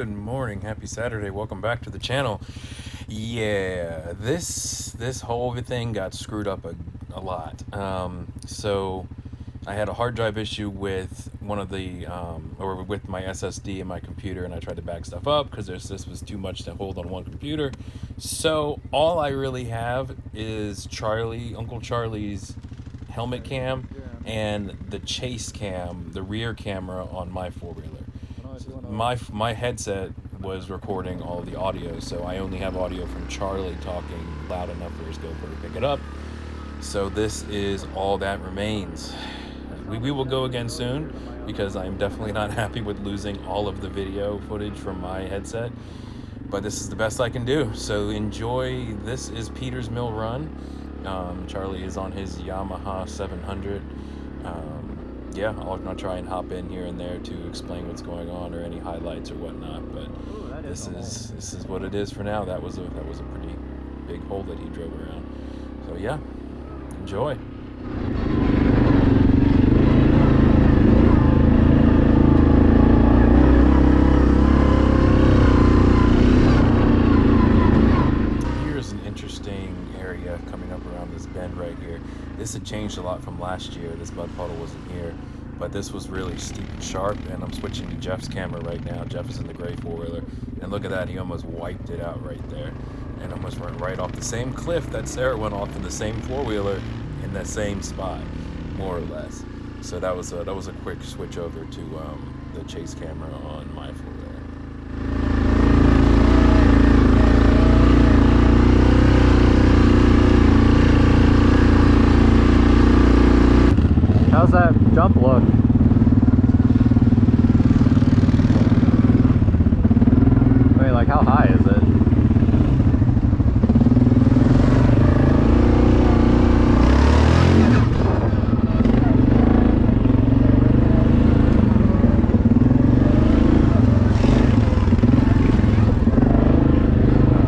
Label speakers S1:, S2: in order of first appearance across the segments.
S1: Good morning, happy Saturday, welcome back to the channel. Yeah, this whole thing got screwed up a lot. So I had a hard drive issue with one of the or with my SSD in my computer, and I tried to back stuff up because this was too much to hold on one computer. So all I really have is Uncle Charlie's helmet cam and the chase cam, the rear camera on my 4-wheeler. My headset was recording all the audio, so I only have audio from Charlie talking loud enough for his GoPro to pick it up. So this is all that remains. We will go again soon because I'm definitely not happy with losing all of the video footage from my headset, but this is the best I can do. So enjoy. This is Peter's Mill Run. Charlie is on his Yamaha 700. Yeah, I'll try and hop in here and there to explain what's going on or any highlights or whatnot. But this is what it is for now. That was a pretty big hole that he drove around. So yeah, enjoy. Here's an interesting area coming up around this bend right here. This had changed a lot from last year. This mud puddle wasn't here, but this was really steep and sharp, and I'm switching to Jeff's camera right now. Jeff is in the gray 4-wheeler, and look at that, he almost wiped it out right there, and almost went right off the same cliff that Sarah went off in the same 4-wheeler in that same spot, more or less. So that was a quick switch over to the chase camera on my 4-wheeler.
S2: How's that jump look? I mean, like, how high is it?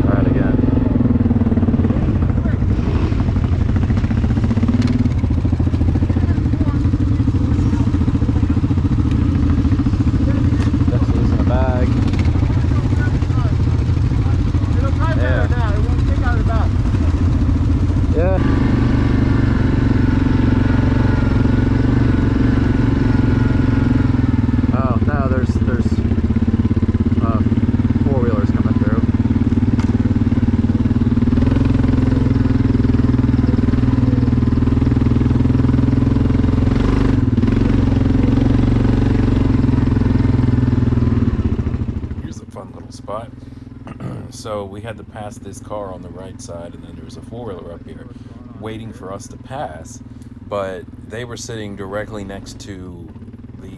S2: Try it again.
S1: Spot. So we had to pass this car on the right side, and then there was a 4-wheeler up here waiting for us to pass, but they were sitting directly next to the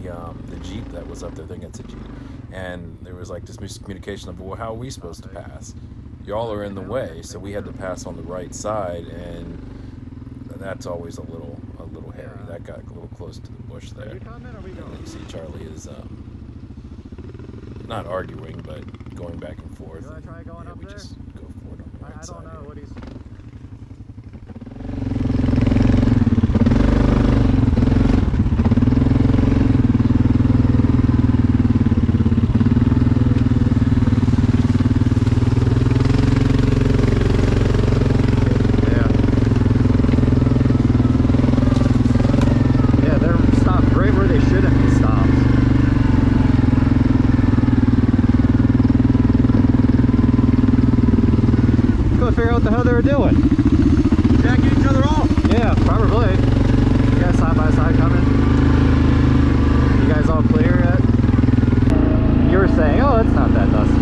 S1: Jeep that was up there. I think it's a Jeep, and there was like this miscommunication of, well, how are we supposed to pass? Y'all are in the way. So we had to pass on the right side, and that's always a little hairy. That got a little close to the bush there. And you see Charlie is not arguing, but going back and forth. Yeah, we just go for it on the right side. I don't know what he's...
S2: Yeah, they're stopped right where they shouldn't be stopped. Figure out what the hell they were doing.
S1: Jacking each other off.
S2: Yeah, probably. You guys side by side coming. You guys all clear yet? You were saying, oh, it's not that dusty.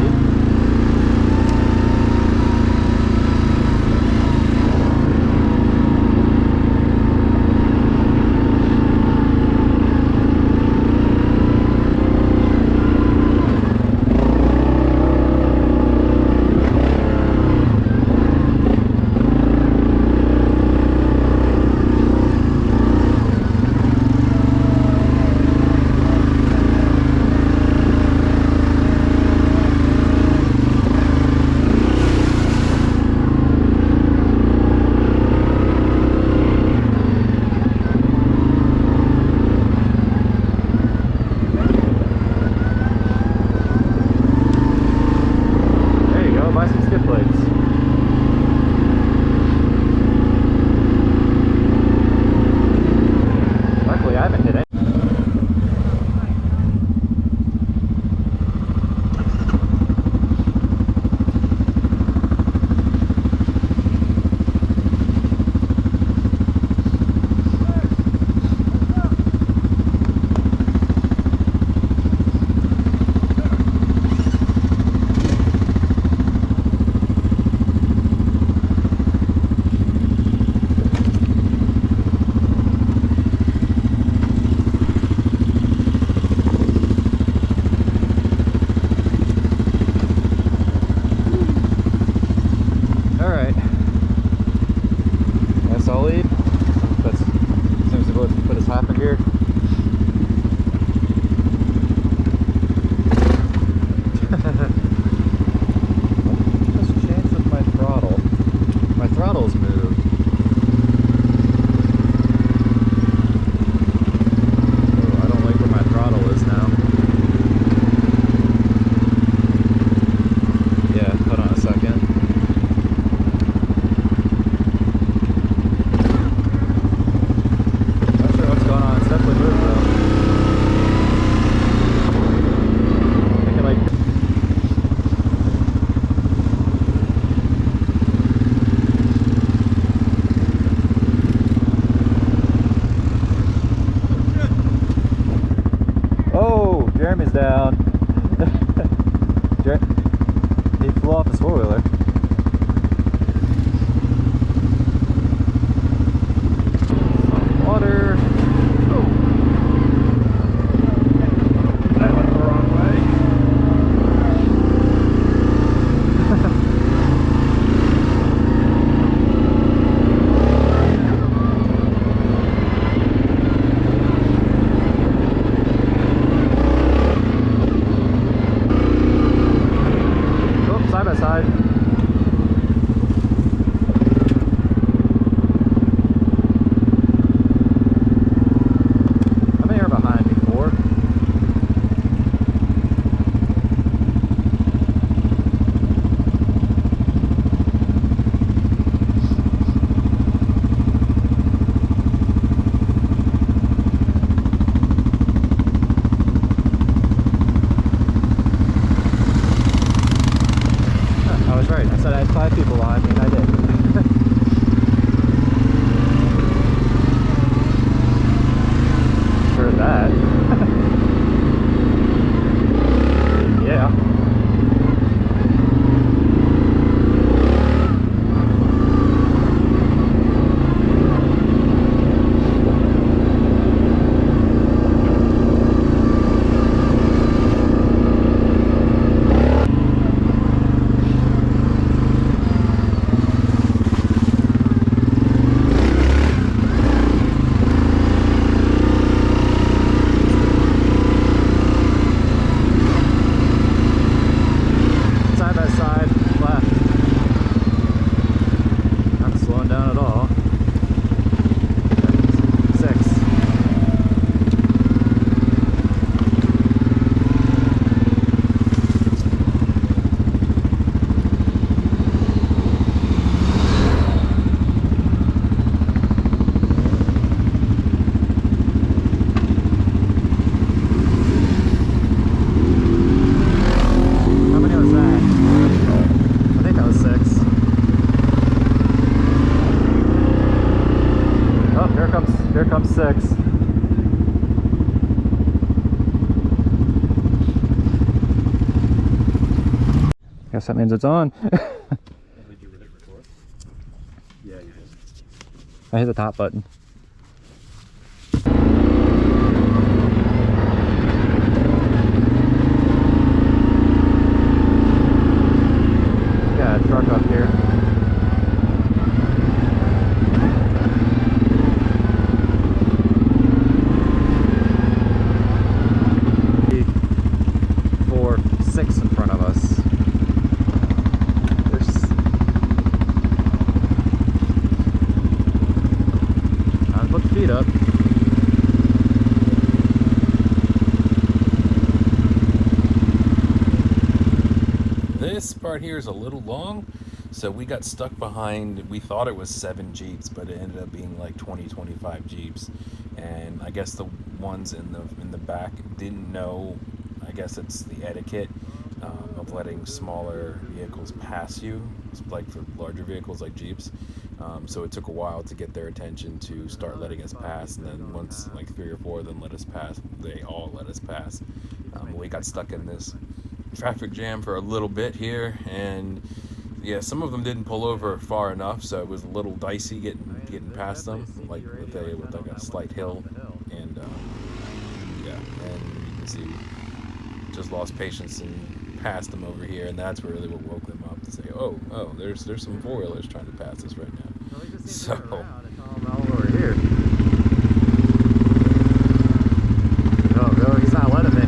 S2: 4-wheeler. Some water. Oh. That went the wrong way. Oh, side by side. How many are behind me? 4? I was right. I said I had 5 people behind me, and I did. Heard that. Yeah. Side by side, left. Not slowing down at all. 6. How many was that? I think that was 6. Oh, here comes 6. Guess that means it's on.
S3: Yeah, you did.
S2: I hit the top button. Yeah, truck up here. Four, 6 in front of us. There's time to put the feet up.
S1: This part here is a little long, so we got stuck behind, we thought it was 7 Jeeps, but it ended up being like 20-25 Jeeps. And I guess the ones in the back didn't know, I guess it's the etiquette of letting smaller vehicles pass you. It's like for larger vehicles like Jeeps. So it took a while to get their attention to start letting us pass, and then once like 3 or 4 of them let us pass, they all let us pass. We got stuck in this traffic jam for a little bit here, and yeah, some of them didn't pull over far enough, so it was a little dicey getting past them, like with like a slight hill, and yeah, and you can see just lost patience and passed them over here, and that's really what woke them up to say, oh, there's some 4-wheelers trying to pass us right now. So
S2: over here. Oh, really? He's not letting me.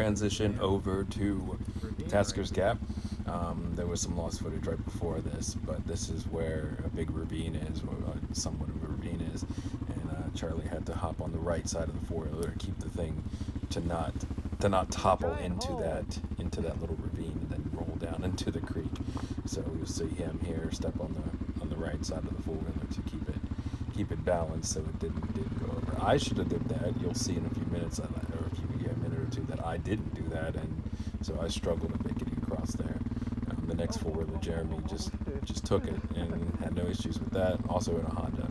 S1: transition over to Tasker's Gap. There was some lost footage right before this, but this is where a big ravine is, or somewhat of a ravine is, and Charlie had to hop on the right side of the four-wheeler to keep the thing to not topple into that little ravine and then roll down into the creek. So you'll see him here step on the right side of the four-wheeler to keep it balanced so it didn't go over. I should have did that. You'll see in a few minutes, or a minute or two, that I didn't do that, and so I struggled a bit getting across there. The next four-wheeler, Jeremy, just took it and had no issues with that. Also in a Honda.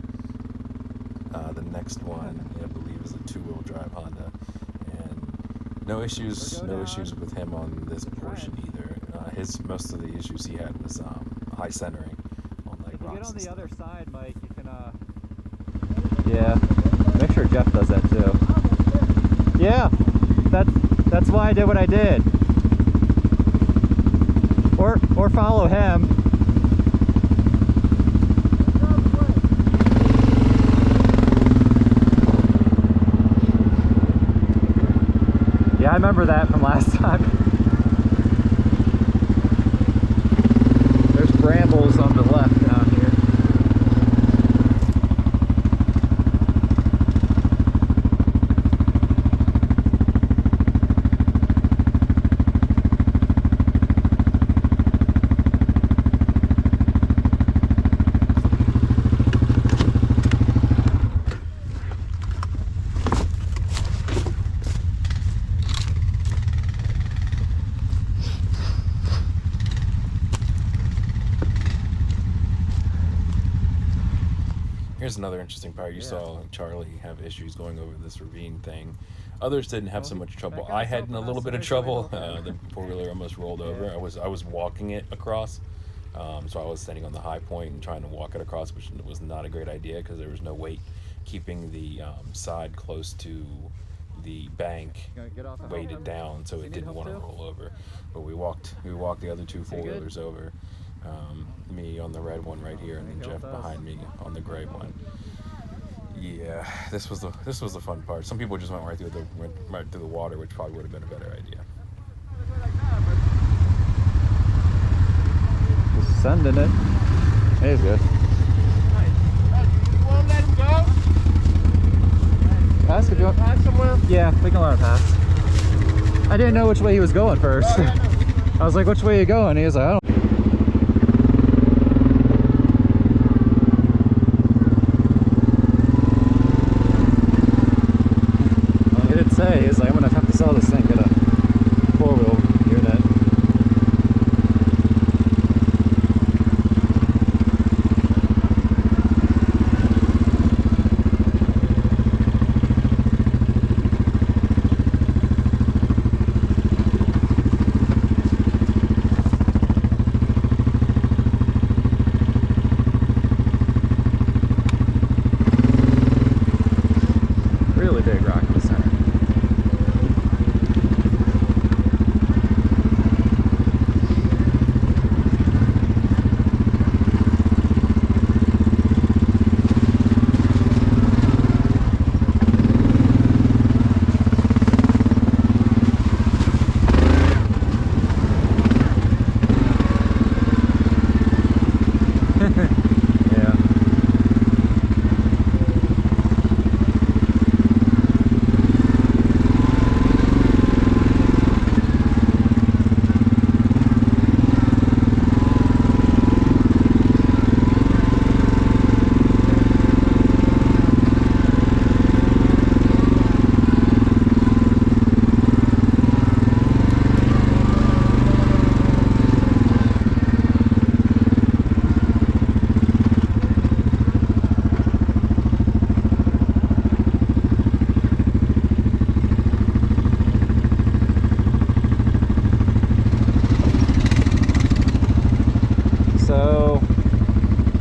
S1: The next one, I believe, is a two-wheel drive Honda, and no issues with him on this portion either. Most of the issues he had was high centering on like rocks.
S2: Get on the
S1: and
S2: other
S1: stuff.
S2: side, Mike. You can yeah. Make sure Jeff does that too. Yeah, that's why I did what I did. Or follow him. Yeah, I remember that from last time. There's brambles on the left down here.
S1: Here's another interesting part. You saw Charlie have issues going over this ravine thing. Others didn't have so much trouble. I had a little bit of trouble. The four-wheeler almost rolled over. I was walking it across, so I was standing on the high point and trying to walk it across, which was not a great idea because there was no weight keeping the side close to the bank weighted down, so it didn't want to roll over. But we walked the other two four-wheelers over. Me on the red one right here, and then Jeff behind me on the gray one. Yeah, this was the fun part. Some people just went right through the water, which probably would have been a better idea.
S2: Just sending it. Hey, he's good.
S4: You won't let him go?
S2: Pass if you want.
S4: Pass somewhere?
S2: Yeah, we can let him pass. I didn't know which way he was going first. I was like, which way are you going? He was like, I don't. He was like, I'm gonna have to sell this thing, get a four-wheel unit. Really big rock in the center.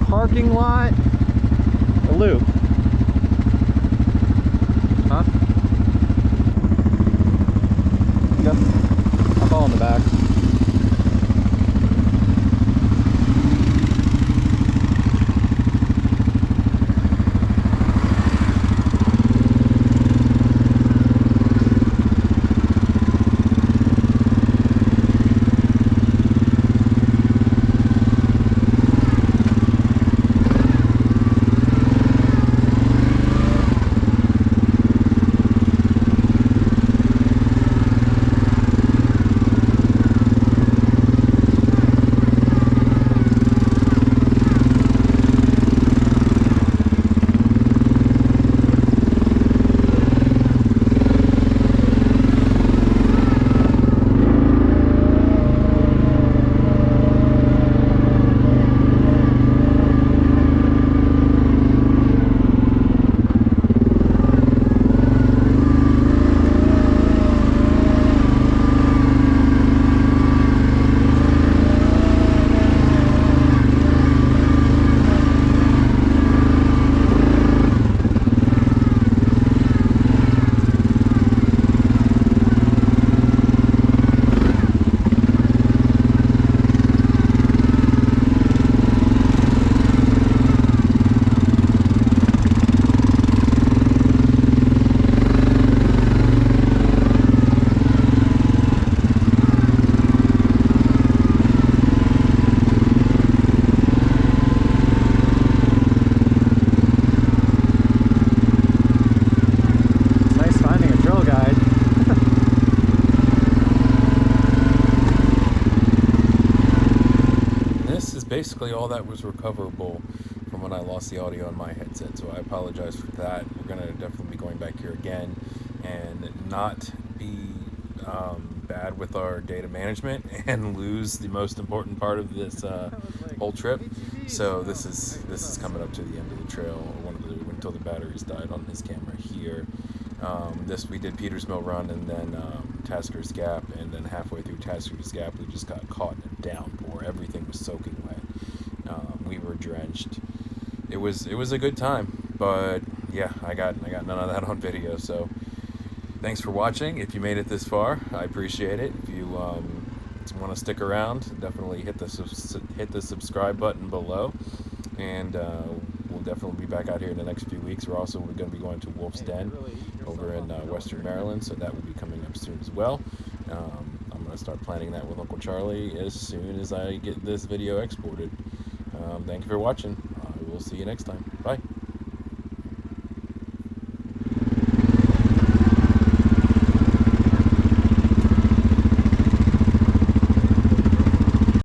S2: Parking lot, a loop. Huh? Yep. I'll fall in the back.
S1: basically all that was recoverable from when I lost the audio on my headset, so I apologize for that. We're gonna definitely be going back here again and not be bad with our data management and lose the most important part of this whole trip. So this is coming up to the end of the trail, until the batteries died on his camera here. We did Peters Mill Run and then Tasker's Gap, and then halfway through Tasker's Gap we just got caught in a downpour. Everything was soaking wet. We were drenched. It was a good time, but yeah, I got none of that on video. So thanks for watching. If you made it this far, I appreciate it. If you want to stick around, definitely hit the subscribe button below, and we'll definitely be back out here in the next few weeks. We're also going to be going to Wolf's Den over in Western Maryland, so that will be coming up soon as well. I'm going to start planning that with Uncle Charlie as soon as I get this video exported. Thank you for watching. I will see you next time. Bye.